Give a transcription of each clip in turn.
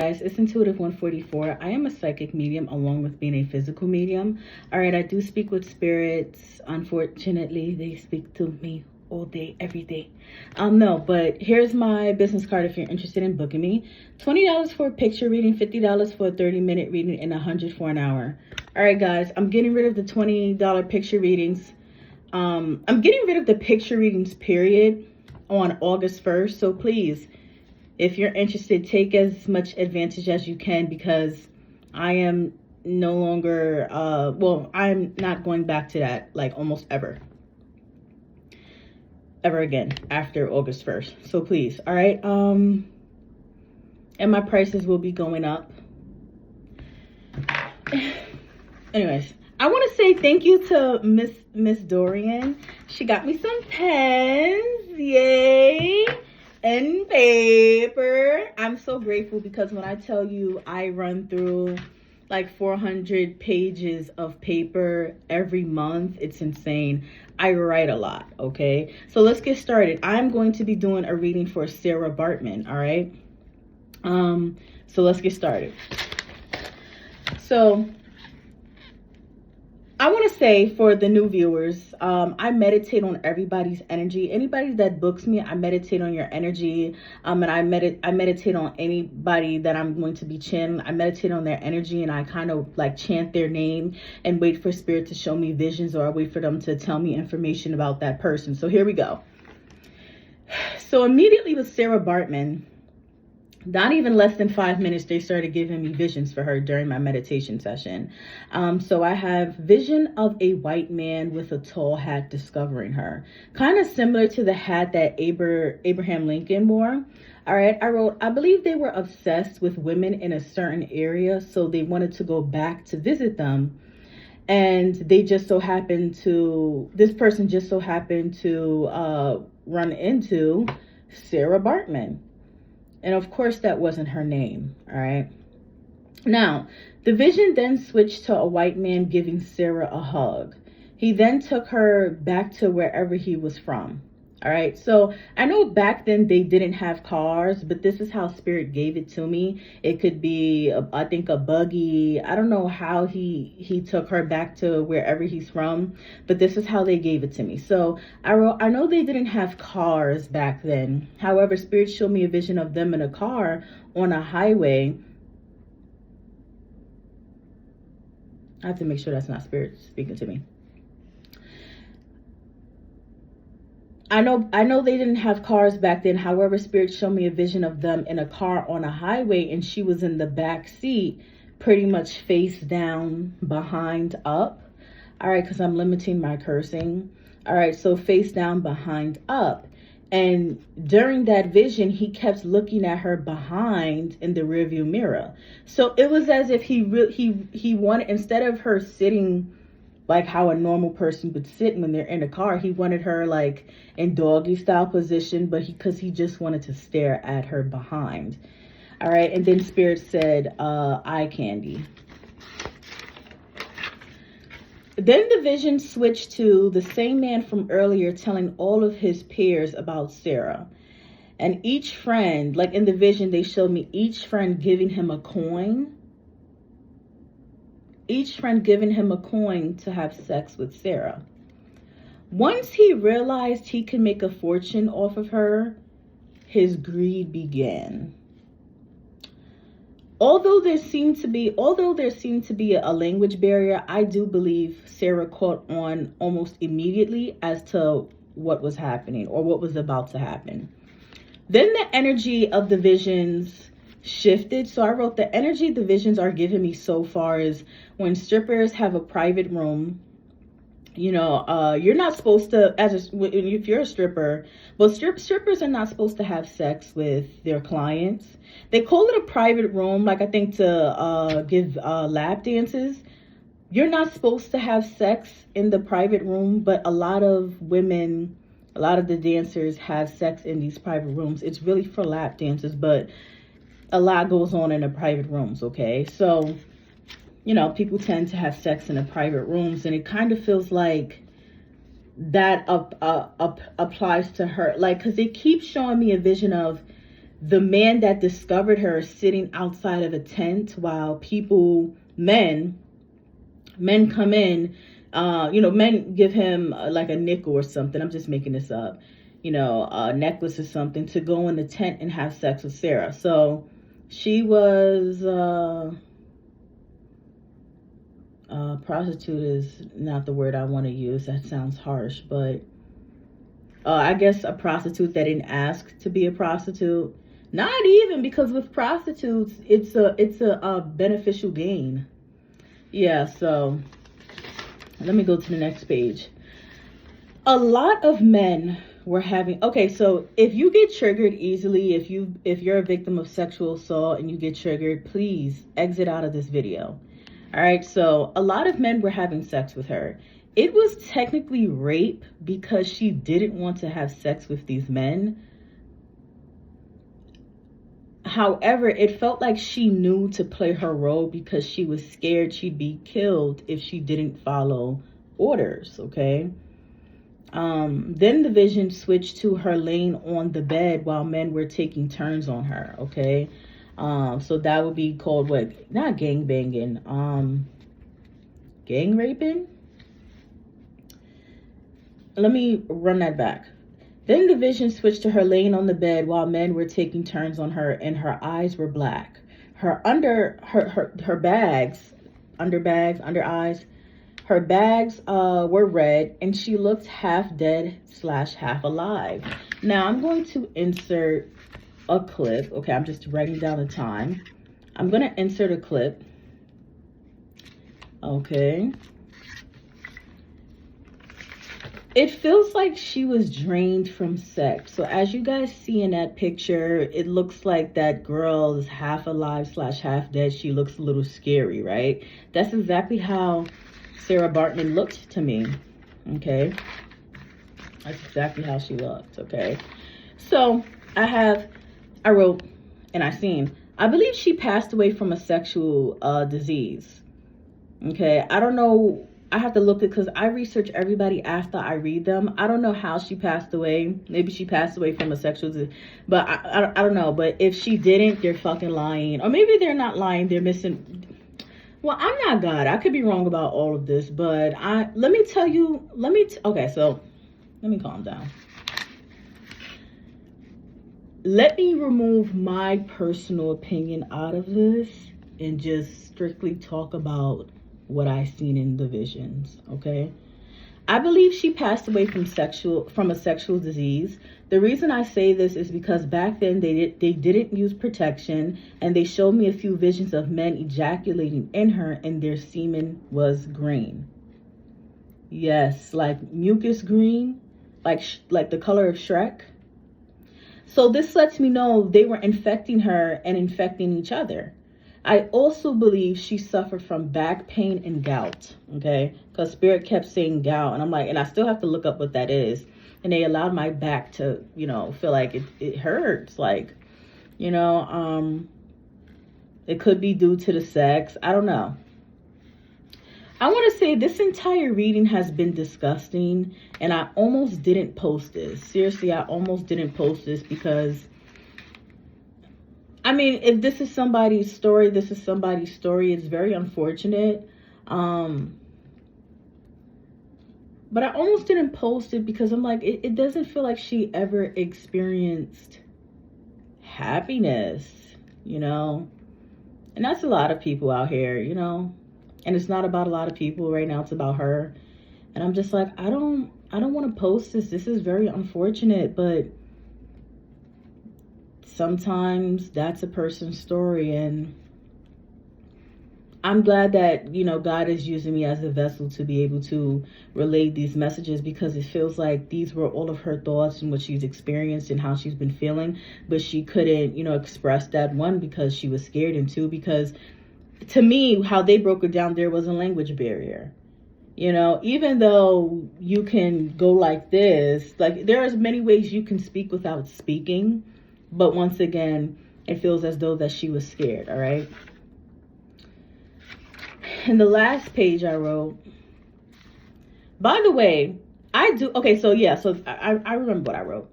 Guys, it's Intuitive 144. I am a psychic medium along with being a physical medium. All right, I do speak with spirits. Unfortunately, they speak to me all day, every day. No, but here's my business card if you're interested in booking me. $20 for a picture reading, $50 for a 30-minute reading, and $100 for an hour. All right, guys, I'm getting rid of the $20 picture readings. I'm getting rid of the picture readings, period, on August 1st. So please, if you're interested, take as much advantage as you can, because I am no longer, I'm not going back to that, like, almost ever again after August 1st. So please, all right. And my prices will be going up. Anyways, I want to say thank you to Miss Dorian. She got me some pens. Yay. And paper. I'm so grateful, because when I tell you I run through like 400 pages of paper every month, it's insane. I write a lot, okay? So let's get started. I'm going to be doing a reading for Sarah Baartman, all right? So let's get started. So I want to say, for the new viewers, I meditate on everybody's energy. Anybody that books me, I meditate on your energy. And I meditate on anybody that I'm going to be channeling. I meditate on their energy, and I kind of like chant their name and wait for spirit to show me visions, or I wait for them to tell me information about that person. So here we go. So immediately with Sarah Baartman, not even less than 5 minutes, they started giving me visions for her during my meditation session. So I have vision of a white man with a tall hat discovering her. Kind of similar to the hat that Abraham Lincoln wore. All right, I wrote, I believe they were obsessed with women in a certain area, so they wanted to go back to visit them. And they just so happened to, this person just so happened to run into Sarah Baartman. And of course, that wasn't her name, all right? Now, the vision then switched to a white man giving Sarah a hug. He then took her back to wherever he was from, all right? So I know back then they didn't have cars, but this is how spirit gave it to me. It could be, I think, a buggy. I don't know how he took her back to wherever he's from, but this is how they gave it to me. So I wrote, I know they didn't have cars back then. However, spirit showed me a vision of them in a car on a highway. I have to make sure that's not spirit speaking to me. I know they didn't have cars back then. However, spirit showed me a vision of them in a car on a highway, and she was in the back seat, pretty much face down, behind up. All right, because I'm limiting my cursing. All right, so face down, behind up. And during that vision, he kept looking at her behind in the rearview mirror. So it was as if he wanted, instead of her sitting like how a normal person would sit when they're in a car, he wanted her like in doggy style position, but because he just wanted to stare at her behind. All right, and then spirit said, eye candy. Then the vision switched to the same man from earlier telling all of his peers about Sarah. And each friend, like in the vision, they showed me each friend giving him a coin. Each friend giving him a coin to have sex with Sarah. Once he realized he could make a fortune off of her, his greed began. Although there seemed to be a language barrier, I do believe Sarah caught on almost immediately as to what was happening or what was about to happen. Then the energy of the visions shifted. So I wrote, the energy the visions are giving me so far is when strippers have a private room. You know, you're not supposed to, if you're a stripper, well, strippers are not supposed to have sex with their clients. They call it a private room, like I think to give lap dances. You're not supposed to have sex in the private room, but a lot of women, a lot of the dancers have sex in these private rooms. It's really for lap dances, but a lot goes on in the private rooms, okay? So, you know, people tend to have sex in the private rooms, and it kind of feels like that applies to her. Like, because they keep showing me a vision of The man that discovered her sitting outside of a tent while men come in, men give him like a nickel or something. I'm just making this up, a necklace or something to go in the tent and have sex with Sarah. So she was, prostitute is not the word I want to use. That sounds harsh, but I guess a prostitute that didn't ask to be a prostitute. Not even, because with prostitutes, it's a beneficial gain. Yeah, so let me go to the next page. A lot of men were having, okay, so if you get triggered easily, if you're a victim of sexual assault and you get triggered, please exit out of this video. All right, so a lot of men were having sex with her. It was technically rape because she didn't want to have sex with these men. However, it felt like she knew to play her role because she was scared she'd be killed if she didn't follow orders, okay? Then the vision switched to her laying on the bed while men were taking turns on her, okay? So that would be called what? Not gang banging, gang raping? Let me run that back. Then the vision switched to her laying on the bed while men were taking turns on her, and her eyes were black. Her bags, under eyes, her bags were red, and she looked half dead / half alive. Now I'm going to insert a clip. Okay, I'm just writing down the time. I'm going to insert a clip. Okay. It feels like she was drained from sex. So as you guys see in that picture, it looks like that girl is half alive / half dead. She looks a little scary, right? That's exactly how Sarah Baartman looked to me. Okay. That's exactly how she looked. Okay. So I wrote, and I believe she passed away from a sexual disease. Okay. I don't know. I have to look at, because I research everybody after I read them. I don't know how she passed away. Maybe she passed away from a sexual disease, but I don't know. But if she didn't, they're fucking lying. Or maybe they're not lying. They're missing. Well, I'm not God. I could be wrong about all of this, but let me tell you, okay, so let me calm down. Let me remove my personal opinion out of this and just strictly talk about what I seen in the visions, okay? I believe she passed away from a sexual disease. The reason I say this is because back then they didn't use protection, and they showed me a few visions of men ejaculating in her and their semen was green. Yes, like mucus green, like the color of Shrek. So this lets me know they were infecting her and infecting each other. I also believe she suffered from back pain and gout, okay? Because Spirit kept saying gout, and I'm like, and I still have to look up what that is. And they allowed my back to, feel like it hurts. Like, it could be due to the sex. I don't know. I want to say this entire reading has been disgusting, and I almost didn't post this. Seriously, I almost didn't post this because, I mean, if this is somebody's story, this is somebody's story. It's very unfortunate. But I almost didn't post it because I'm like, it doesn't feel like she ever experienced happiness, And that's a lot of people out here, And it's not about a lot of people right now. It's about her. And I'm just like, I don't want to post this. This is very unfortunate, but sometimes that's a person's story, and I'm glad that, God is using me as a vessel to be able to relay these messages, because it feels like these were all of her thoughts and what she's experienced and how she's been feeling, but she couldn't, express that, one, because she was scared, and two, because to me, how they broke it down, there was a language barrier. Even though you can go like this, like there are many ways you can speak without speaking. But once again, it feels as though that she was scared, all right? And the last page I wrote, by the way, I remember what I wrote.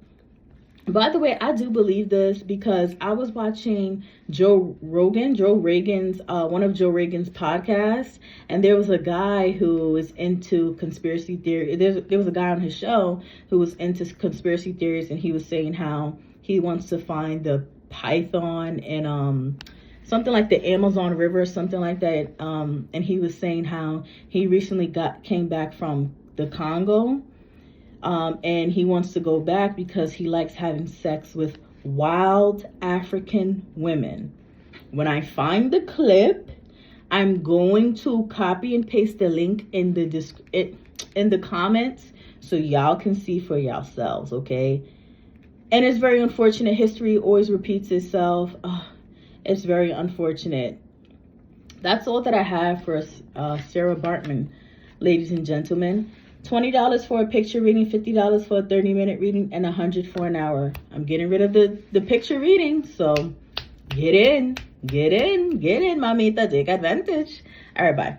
By the way, I do believe this because I was watching Joe Rogan's, one of Joe Rogan's podcasts, and there was a guy who was into conspiracy theory. There was a guy on his show who was into conspiracy theories, and he was saying how he wants to find the python in something like the Amazon River or something like that. And he was saying how he recently came back from the Congo, and he wants to go back because he likes having sex with wild African women. When I find the clip, I'm going to copy and paste the link in the comments so y'all can see for yourselves, okay? And it's very unfortunate. History always repeats itself. It's very unfortunate. That's all that I have for Sarah Baartman, ladies and gentlemen. $20 for a picture reading, $50 for a 30-minute reading, and $100 for an hour. I'm getting rid of the picture reading, so get in, mamita, take advantage. All right, bye.